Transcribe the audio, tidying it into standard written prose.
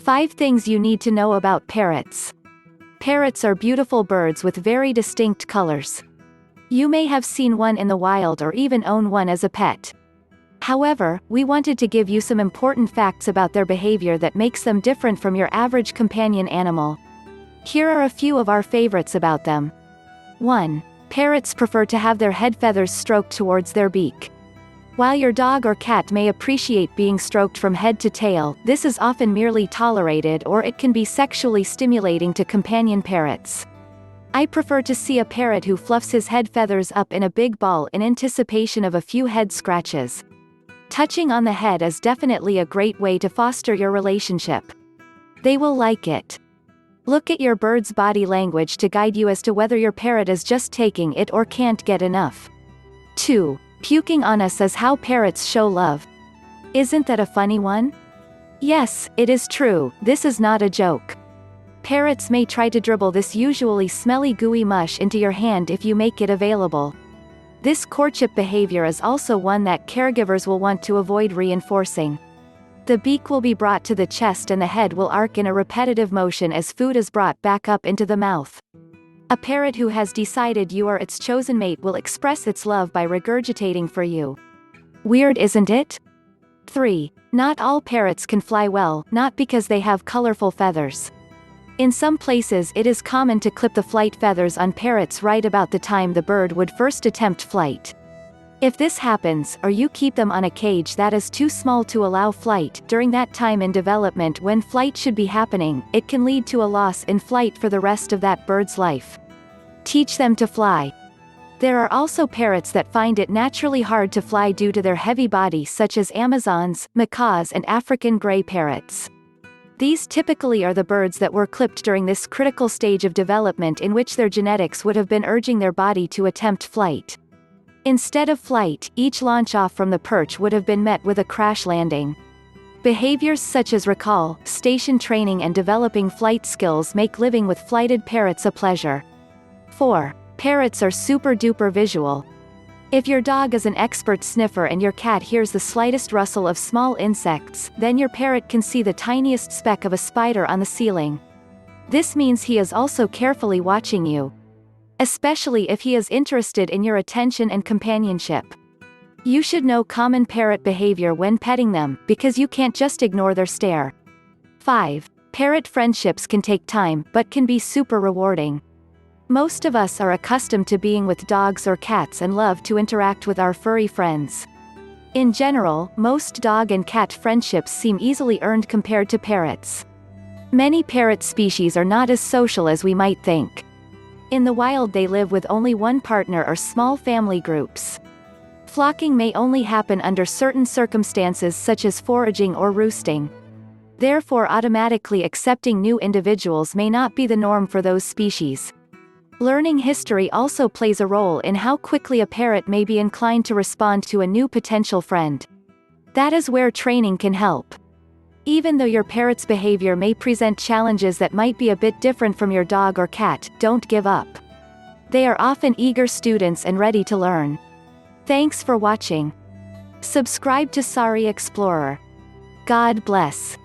5 things you need to know about parrots. Parrots are beautiful birds with very distinct colors. You may have seen one in the wild or even own one as a pet. However, we wanted to give you some important facts about their behavior that makes them different from your average companion animal. Here are a few of our favorites about them. 1. Parrots prefer to have their head feathers stroked towards their beak. While your dog or cat may appreciate being stroked from head to tail, this is often merely tolerated or it can be sexually stimulating to companion parrots. I prefer to see a parrot who fluffs his head feathers up in a big ball in anticipation of a few head scratches. Touching on the head is definitely a great way to foster your relationship. They will like it. Look at your bird's body language to guide you as to whether your parrot is just taking it or can't get enough. 2. Puking on us is how parrots show love. Isn't that a funny one? Yes, it is true, this is not a joke. Parrots may try to dribble this usually smelly gooey mush into your hand if you make it available. This courtship behavior is also one that caregivers will want to avoid reinforcing. The beak will be brought to the chest and the head will arc in a repetitive motion as food is brought back up into the mouth. A parrot who has decided you are its chosen mate will express its love by regurgitating for you. Weird, isn't it? 3. Not all parrots can fly well, not because they have colorful feathers. In some places it is common to clip the flight feathers on parrots right about the time the bird would first attempt flight. If this happens, or you keep them on a cage that is too small to allow flight, during that time in development when flight should be happening, it can lead to a loss in flight for the rest of that bird's life. Teach them to fly. There are also parrots that find it naturally hard to fly due to their heavy body, such as Amazons, macaws and African gray parrots. These typically are the birds that were clipped during this critical stage of development in which their genetics would have been urging their body to attempt flight. Instead of flight, each launch off from the perch would have been met with a crash landing. Behaviors such as recall, station training and developing flight skills make living with flighted parrots a pleasure. 4. Parrots are super duper visual. If your dog is an expert sniffer and your cat hears the slightest rustle of small insects, then your parrot can see the tiniest speck of a spider on the ceiling. This means he is also carefully watching you. Especially if he is interested in your attention and companionship. You should know common parrot behavior when petting them, because you can't just ignore their stare. 5. Parrot friendships can take time, but can be super rewarding. Most of us are accustomed to being with dogs or cats and love to interact with our furry friends. In general, most dog and cat friendships seem easily earned compared to parrots. Many parrot species are not as social as we might think. In the wild they live with only one partner or small family groups. Flocking may only happen under certain circumstances such as foraging or roosting. Therefore automatically accepting new individuals may not be the norm for those species. Learning history also plays a role in how quickly a parrot may be inclined to respond to a new potential friend. That is where training can help. Even though your parrot's behavior may present challenges that might be a bit different from your dog or cat, don't give up. They are often eager students and ready to learn. Thanks for watching. Subscribe to Sorry Explorer. God bless.